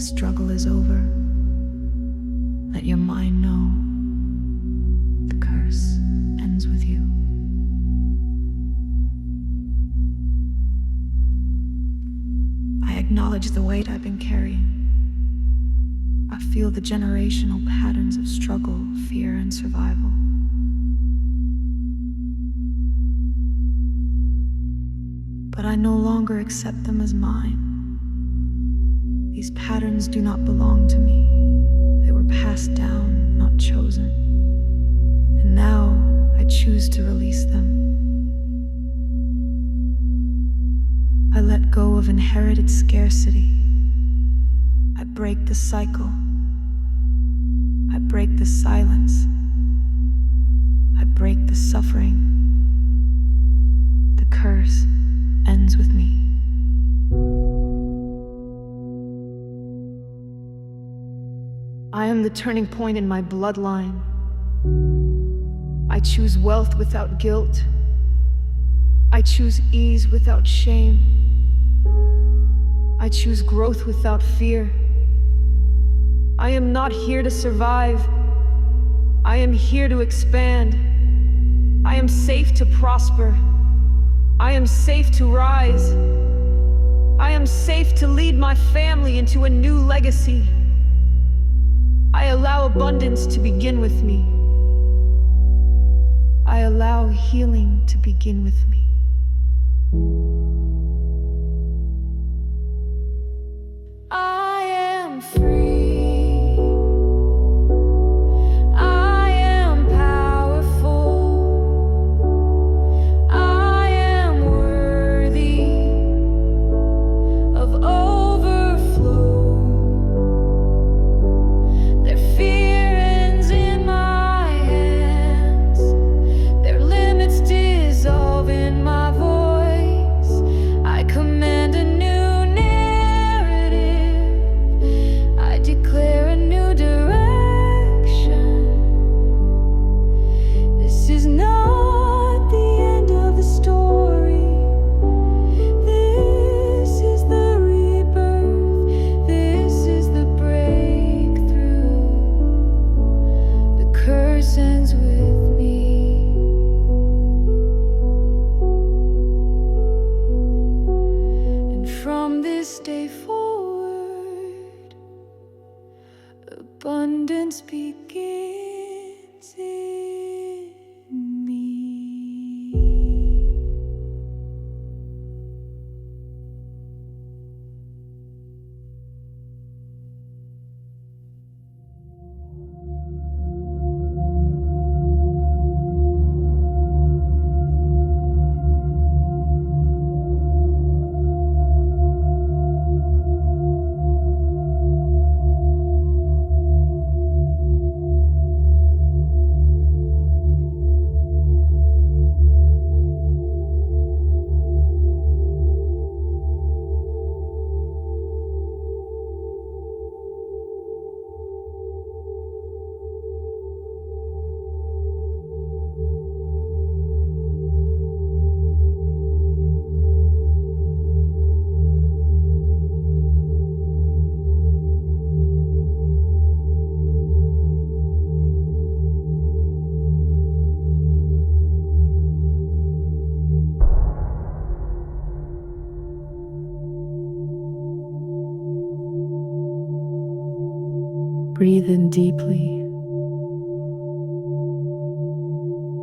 struggle is over. Let your mind know the curse ends with you. I acknowledge the weight I've been carrying. I feel the generational patterns of struggle, fear, and survival. But I no longer accept them as mine. These patterns do not belong to me. They were passed down, not chosen. And now I choose to release them. I let go of inherited scarcity. I break the cycle. I break the silence. I break the suffering. The curse ends with me. I am the turning point in my bloodline. I choose wealth without guilt. I choose ease without shame. I choose growth without fear. I am not here to survive. I am here to expand. I am safe to prosper. I am safe to rise. I am safe to lead my family into a new legacy. I allow abundance to begin with me. I allow healing to begin with me. I am free. Abundance begins in me. Breathe in deeply,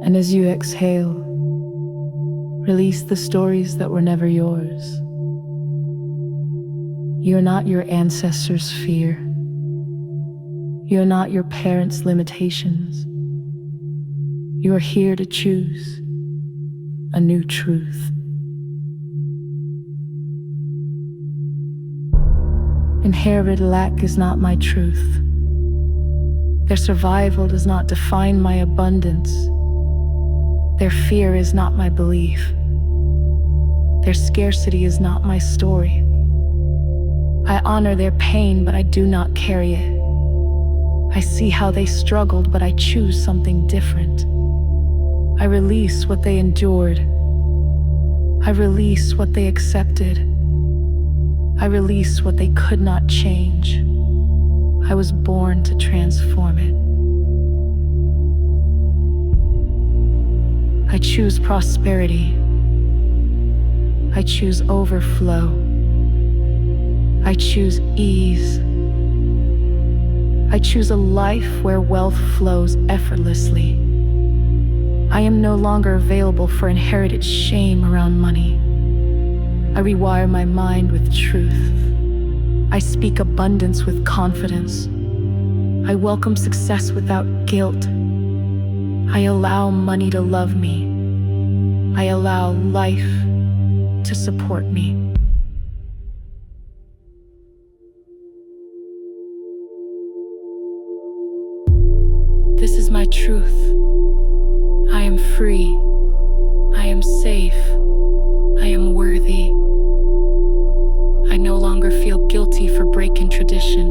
and as you exhale, release the stories that were never yours. You're not your ancestors' fear. You're not your parents' limitations. You're here to choose a new truth. Inherited lack is not my truth. Their survival does not define my abundance. Their fear is not my belief. Their scarcity is not my story. I honor their pain, but I do not carry it. I see how they struggled, but I choose something different. I release what they endured. I release what they accepted. I release what they could not change. I was born to transform it. I choose prosperity. I choose overflow. I choose ease. I choose a life where wealth flows effortlessly. I am no longer available for inherited shame around money. I rewire my mind with truth. I speak abundance with confidence. I welcome success without guilt. I allow money to love me. I allow life to support me. This is my truth. I am free. I am safe. I am worthy. I no longer feel guilty for breaking tradition.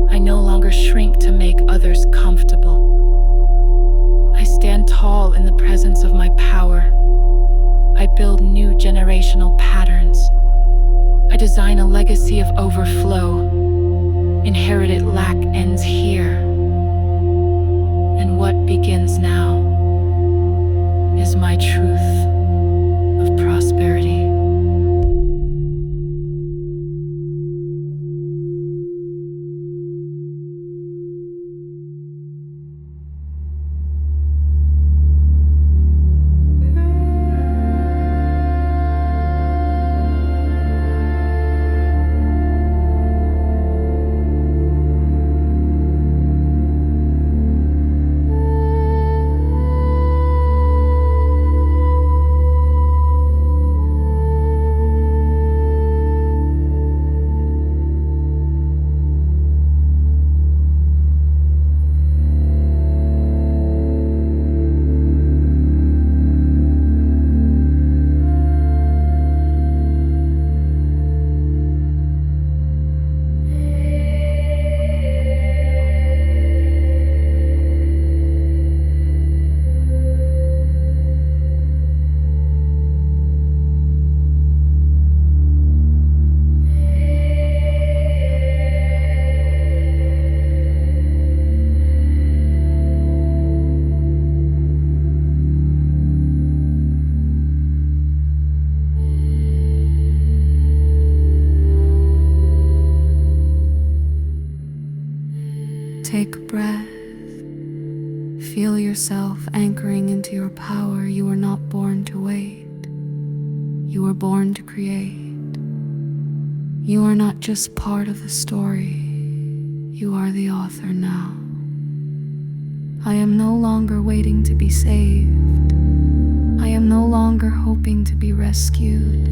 I no longer shrink to make others comfortable. I stand tall in the presence of my power. I build new generational patterns. I design a legacy of overflow. Inherited lack ends here. And what begins now is my truth of prosperity. Take a breath. Feel yourself anchoring into your power. You were not born to wait. You were born to create. You are not just part of the story. You are the author now. I am no longer waiting to be saved. I am no longer hoping to be rescued.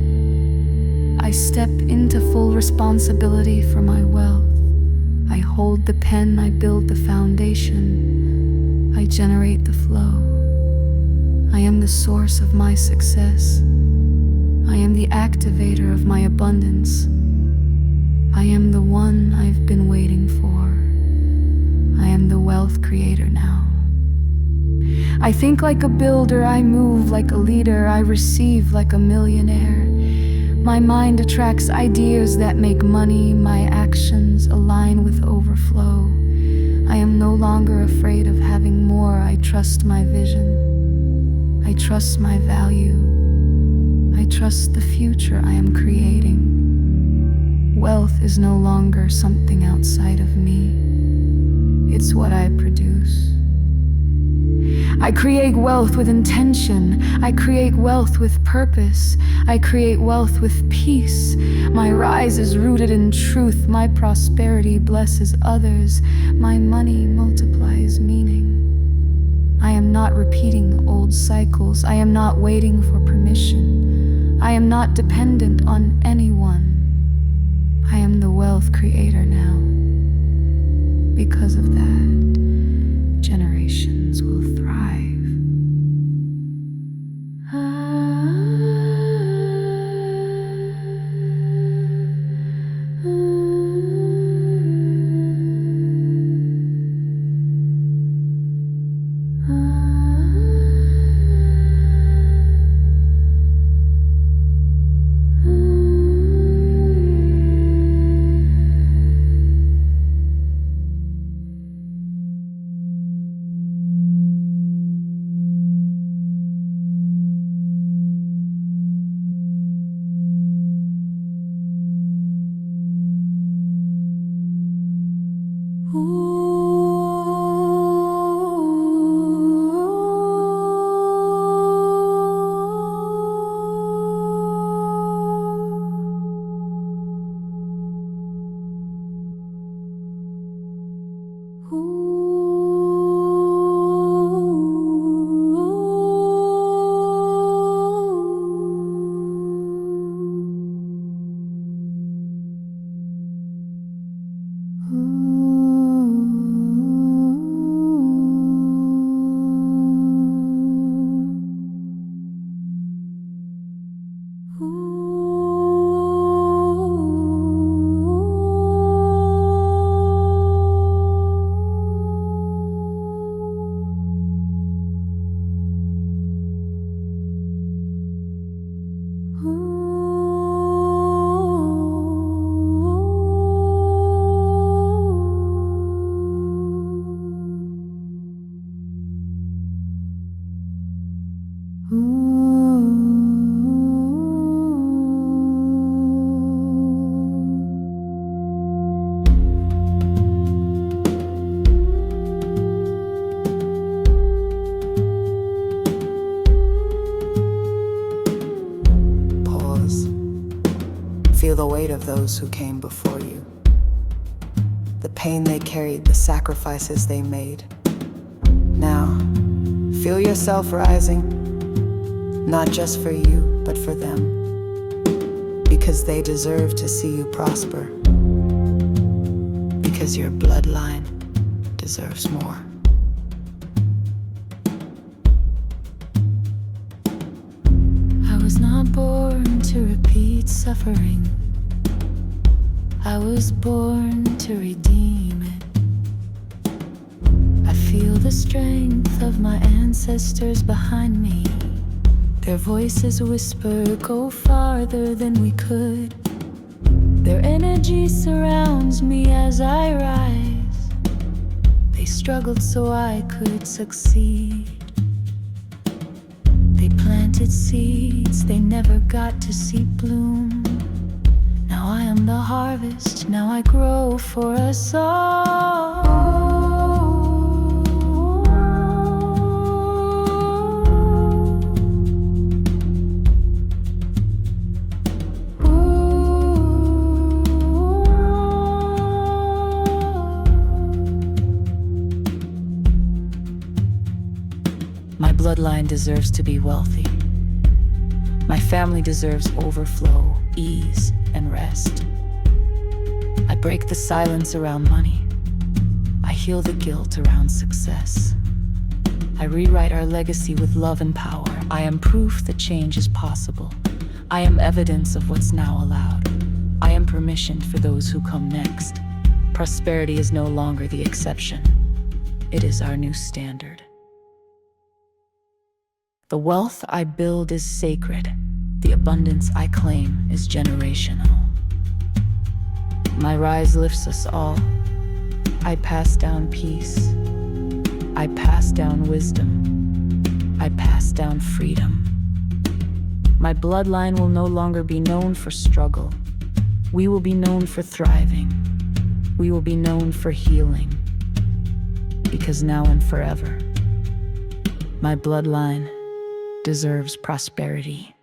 I step into full responsibility for my wealth. I hold the pen, I build the foundation, I generate the flow. I am the source of my success. I am the activator of my abundance. I am the one I've been waiting for. I am the wealth creator now. I think like a builder, I move like a leader, I receive like a millionaire. My mind attracts ideas that make money, my actions align with overflow. I am no longer afraid of having more, I trust my vision. I trust my value. I trust the future I am creating. Wealth is no longer something outside of me. It's what I produce. I create wealth with intention. I create wealth with purpose. I create wealth with peace. My rise is rooted in truth. My prosperity blesses others. My money multiplies meaning. I am not repeating old cycles. I am not waiting for permission. I am not dependent on anyone. I am the wealth creator now. Because of that, generations will thrive. Feel the weight of those who came before you. The pain they carried, the sacrifices they made. Now, feel yourself rising, not just for you, but for them. Because they deserve to see you prosper. Because your bloodline deserves more. I was not born to repeat suffering. I was born to redeem it. I feel the strength of my ancestors behind me. Their voices whisper, go farther than we could. Their energy surrounds me as I rise. They struggled so I could succeed. They planted seeds they never got to see bloom. Now I am the harvest, now I grow for us all. My bloodline deserves to be wealthy. My family deserves overflow, ease, and rest. I break the silence around money. I heal the guilt around success. I rewrite our legacy with love and power. I am proof that change is possible. I am evidence of what's now allowed. I am permission for those who come next. Prosperity is no longer the exception. It is our new standard. The wealth I build is sacred. The abundance I claim is generational. My rise lifts us all. I pass down peace. I pass down wisdom. I pass down freedom. My bloodline will no longer be known for struggle. We will be known for thriving. We will be known for healing. Because now and forever, my bloodline deserves prosperity.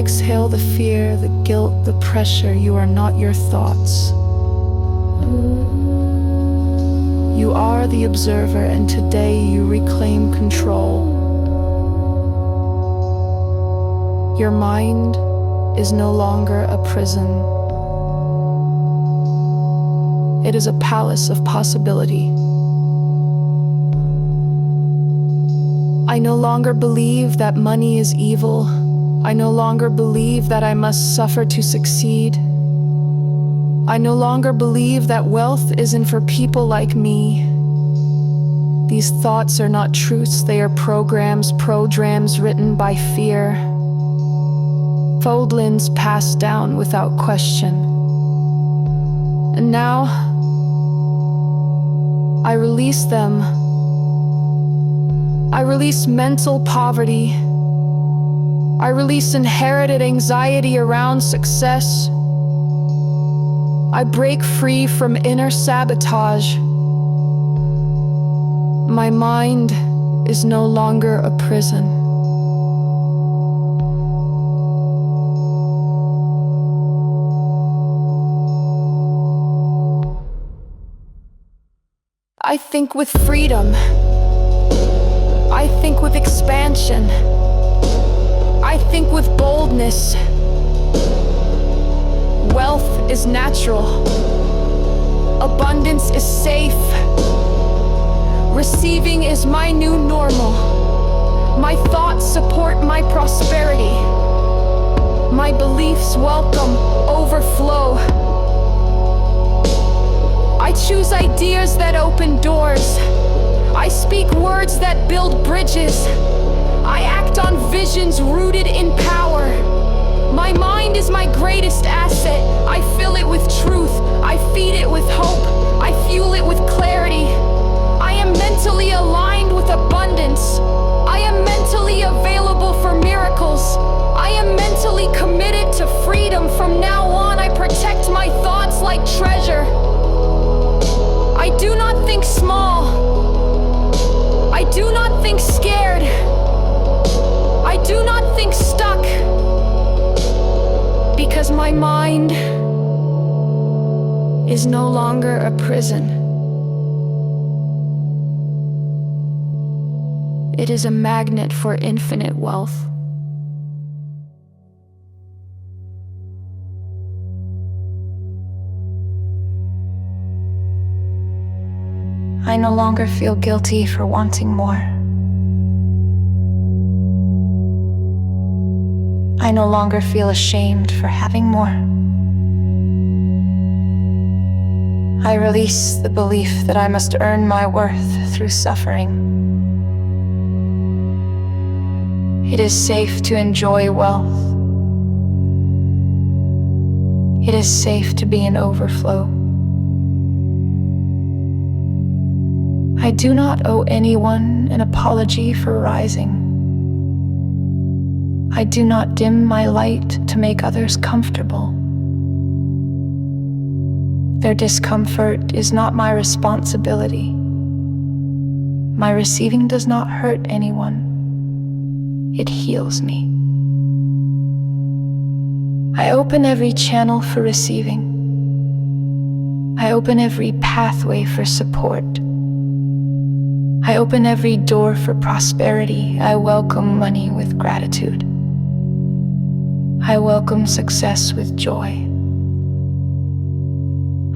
exhale the fear, the guilt, the pressure. You are not your thoughts. You are the observer, and today you reclaim control. Your mind is no longer a prison. It is a palace of possibility. I no longer believe that money is evil. I no longer believe that I must suffer to succeed. I no longer believe that wealth isn't for people like me. These thoughts are not truths, they are programs written by fear. Foldlings passed down without question. And now, I release them. I release mental poverty. I release inherited anxiety around success. I break free from inner sabotage. My mind is no longer a prison. I think with freedom. I think with expansion. I think with boldness. Wealth is natural. Abundance is safe. Receiving is my new normal. My thoughts support my prosperity. My beliefs welcome overflow. I choose ideas that open doors. I speak words that build bridges. I act on visions rooted in power. My mind is my greatest asset. I fill it with truth. I feed it with hope. I fuel it with clarity. I am mentally aligned with abundance. I am mentally available for miracles. I am mentally committed to freedom. From now on, I protect my thoughts like treasure. I do not think small. I do not think scared. I do not think stuck. Because my mind is no longer a prison. It is a magnet for infinite wealth. I no longer feel guilty for wanting more. I no longer feel ashamed for having more. I release the belief that I must earn my worth through suffering. It is safe to enjoy wealth. It is safe to be in overflow. I do not owe anyone an apology for rising. I do not dim my light to make others comfortable. Their discomfort is not my responsibility. My receiving does not hurt anyone. It heals me. I open every channel for receiving. I open every pathway for support. I open every door for prosperity. I welcome money with gratitude. I welcome success with joy.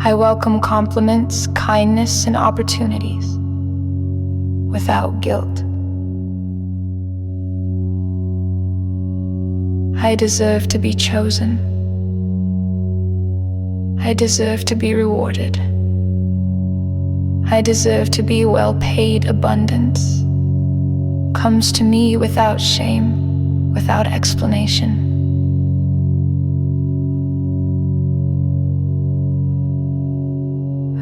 I welcome compliments, kindness, and opportunities without guilt. I deserve to be chosen. I deserve to be rewarded. I deserve to be well paid. Abundance comes to me without shame, without explanation.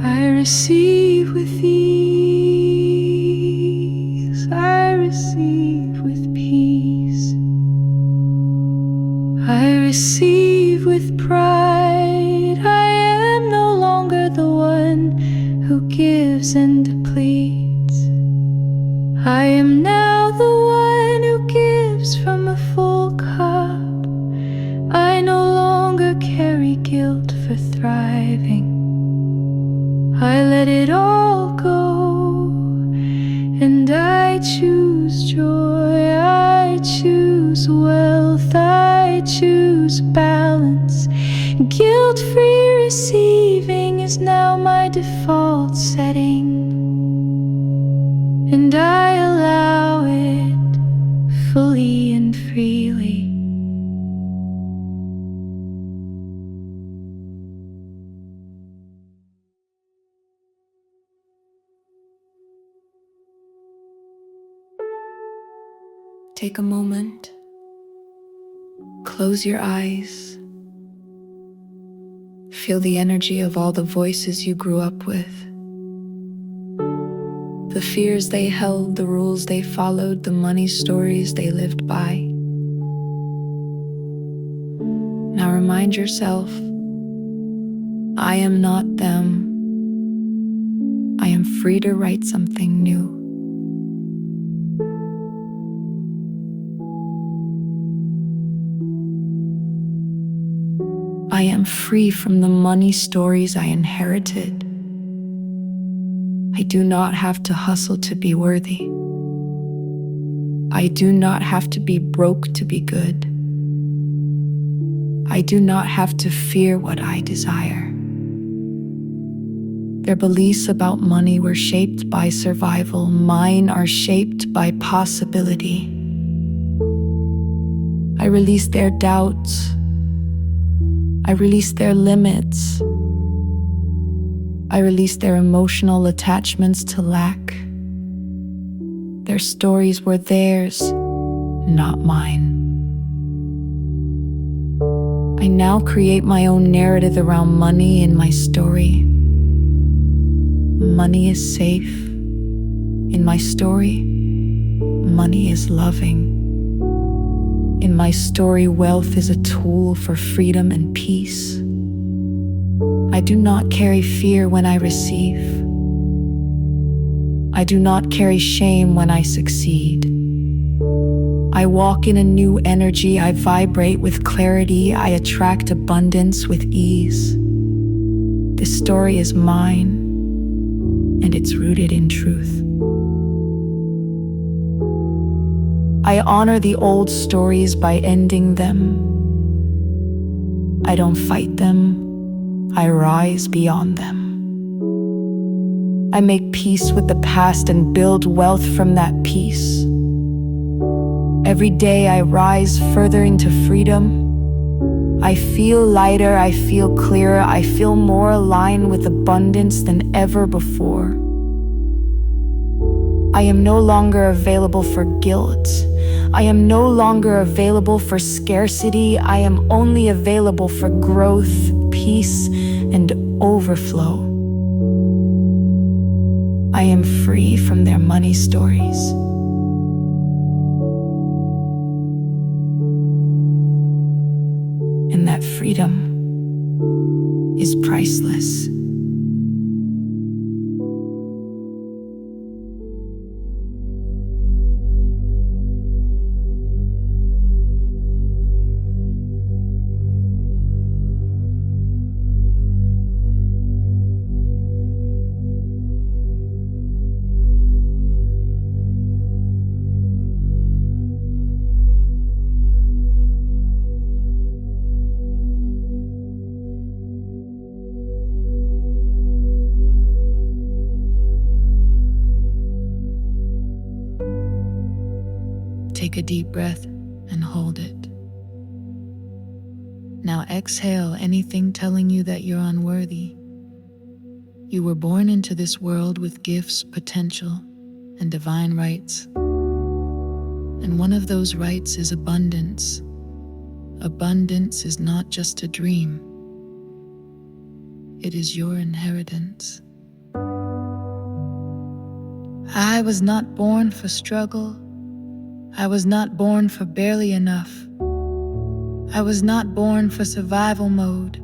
I receive with ease. I receive with peace. I receive with pride. I am no longer the one who gives and depletes. I am now the one who gives from a full cup. I choose balance. Guilt-free receiving is now my default setting, and I allow it fully and freely. Take a moment, close your eyes, feel the energy of all the voices you grew up with, the fears they held, the rules they followed, the money stories they lived by. Now remind yourself, I am not them. I am free to write something new. I am free from the money stories I inherited. I do not have to hustle to be worthy. I do not have to be broke to be good. I do not have to fear what I desire. Their beliefs about money were shaped by survival. Mine are shaped by possibility. I release their doubts. I release their limits. I release their emotional attachments to lack. Their stories were theirs, not mine. I now create my own narrative around money in my story. Money is safe. In my story, money is loving. In my story, wealth is a tool for freedom and peace. I do not carry fear when I receive. I do not carry shame when I succeed. I walk in a new energy. I vibrate with clarity. I attract abundance with ease. This story is mine, and it's rooted in truth. I honor the old stories by ending them. I don't fight them. I rise beyond them. I make peace with the past and build wealth from that peace. Every day I rise further into freedom. I feel lighter, I feel clearer, I feel more aligned with abundance than ever before. I am no longer available for guilt. I am no longer available for scarcity. I am only available for growth, peace, and overflow. I am free from their money stories. And that freedom is priceless. Take a deep breath and hold it. Now exhale anything telling you that you're unworthy. You were born into this world with gifts, potential, and divine rights. And one of those rights is abundance. Abundance is not just a dream. It is your inheritance. I was not born for struggle. I was not born for barely enough. I was not born for survival mode.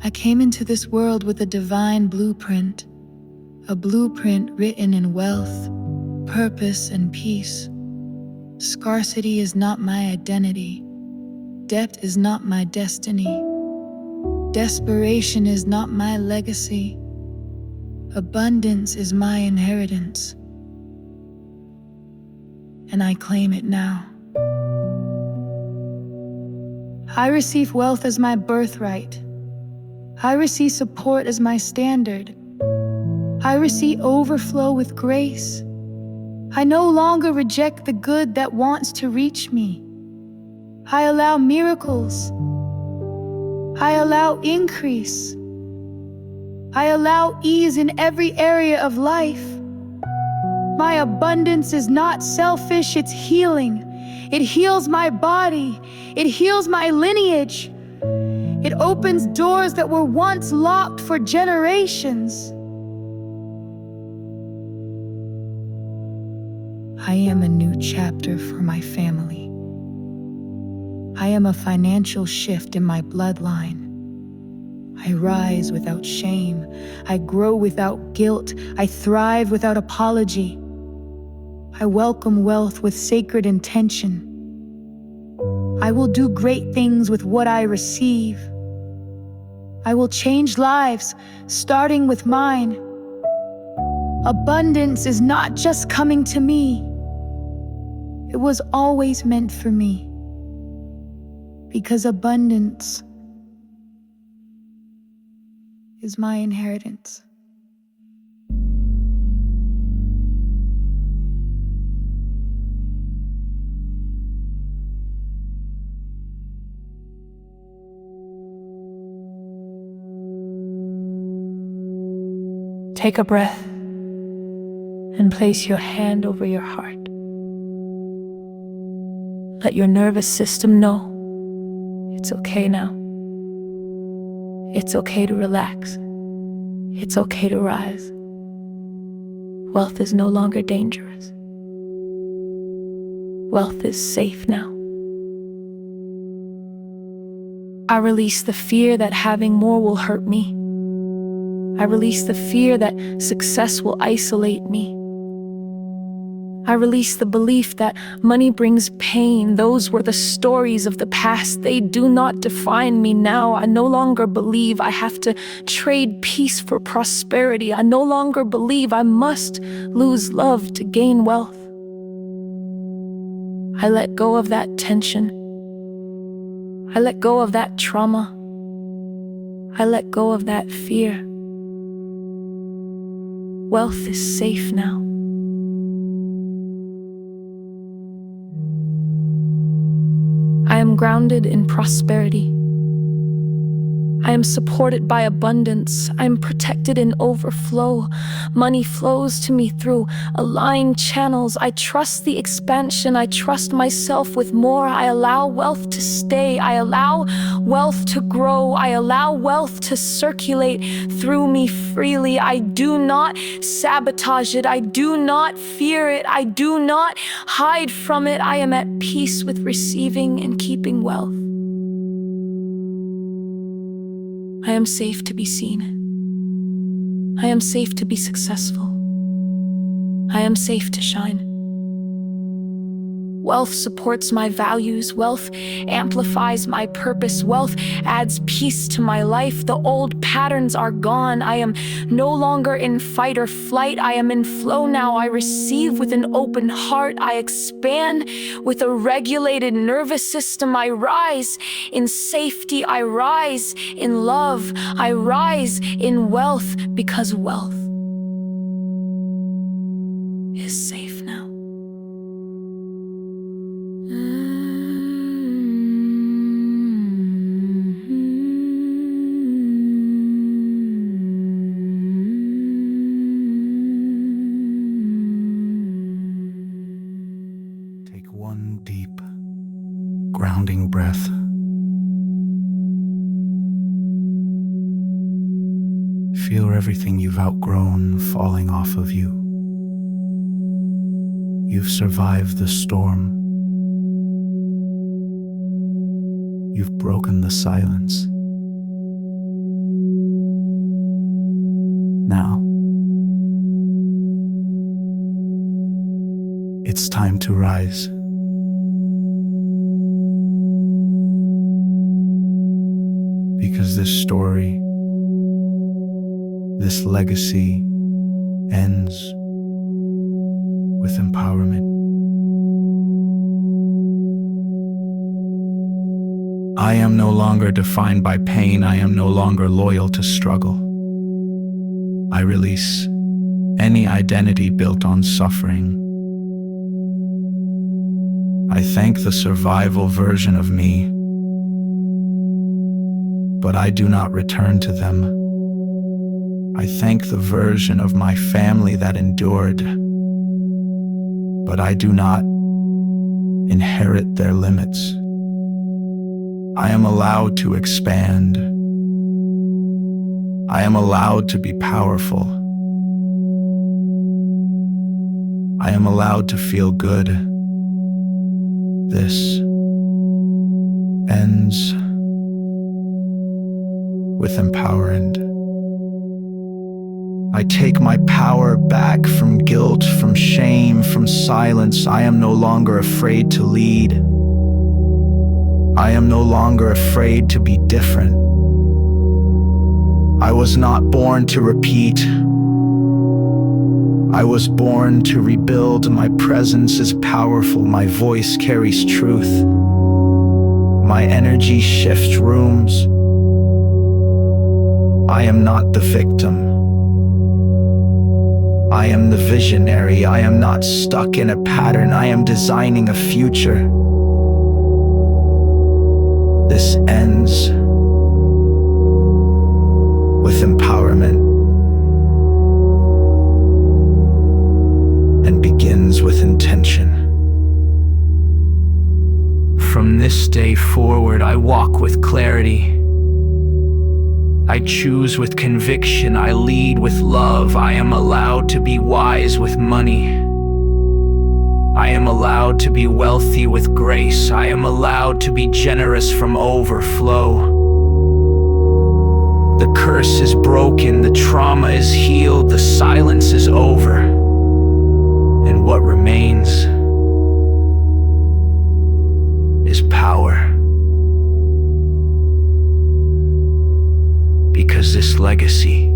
I came into this world with a divine blueprint, a blueprint written in wealth, purpose, and peace. Scarcity is not my identity. Debt is not my destiny. Desperation is not my legacy. Abundance is my inheritance. And I claim it now. I receive wealth as my birthright. I receive support as my standard. I receive overflow with grace. I no longer reject the good that wants to reach me. I allow miracles. I allow increase. I allow ease in every area of life. My abundance is not selfish, it's healing. It heals my body. It heals my lineage. It opens doors that were once locked for generations. I am a new chapter for my family. I am a financial shift in my bloodline. I rise without shame. I grow without guilt. I thrive without apology. I welcome wealth with sacred intention. I will do great things with what I receive. I will change lives, starting with mine. Abundance is not just coming to me. It was always meant for me. Because abundance is my inheritance. Take a breath and place your hand over your heart. Let your nervous system know it's okay now. It's okay to relax. It's okay to rise. Wealth is no longer dangerous. Wealth is safe now. I release the fear that having more will hurt me. I release the fear that success will isolate me. I release the belief that money brings pain. Those were the stories of the past. They do not define me now. I no longer believe I have to trade peace for prosperity. I no longer believe I must lose love to gain wealth. I let go of that tension. I let go of that trauma. I let go of that fear. Wealth is safe now. I am grounded in prosperity. I am supported by abundance. I am protected in overflow. Money flows to me through aligned channels. I trust the expansion. I trust myself with more. I allow wealth to stay. I allow wealth to grow. I allow wealth to circulate through me freely. I do not sabotage it. I do not fear it. I do not hide from it. I am at peace with receiving and keeping wealth. I am safe to be seen. I am safe to be successful. I am safe to shine. Wealth supports my values. Wealth amplifies my purpose. Wealth adds peace to my life. The old patterns are gone. I am no longer in fight or flight. I am in flow now. I receive with an open heart. I expand with a regulated nervous system. I rise in safety. I rise in love. I rise in wealth because wealth is safe now. Take one deep, grounding breath. Feel everything you've outgrown falling off of you. You've survived the storm. You've broken the silence. Now, it's time to rise. Because this story, this legacy ends with empowerment. I am no longer defined by pain. I am no longer loyal to struggle. I release any identity built on suffering. I thank the survival version of me, but I do not return to them. I thank the version of my family that endured, but I do not inherit their limits. I am allowed to expand. I am allowed to be powerful. I am allowed to feel good. This ends with empowerment. I take my power back from guilt, from shame, from silence. I am no longer afraid to lead. I am no longer afraid to be different. I was not born to repeat. I was born to rebuild. My presence is powerful. My voice carries truth. My energy shifts rooms. I am not the victim. I am the visionary. I am not stuck in a pattern. I am designing a future. This ends with empowerment and begins with intention. From this day forward, I walk with clarity. I choose with conviction. I lead with love. I am allowed to be wise with money. I am allowed to be wealthy with grace. I am allowed to be generous from overflow. The curse is broken. The trauma is healed. The silence is over. And what remains is power. Because this legacy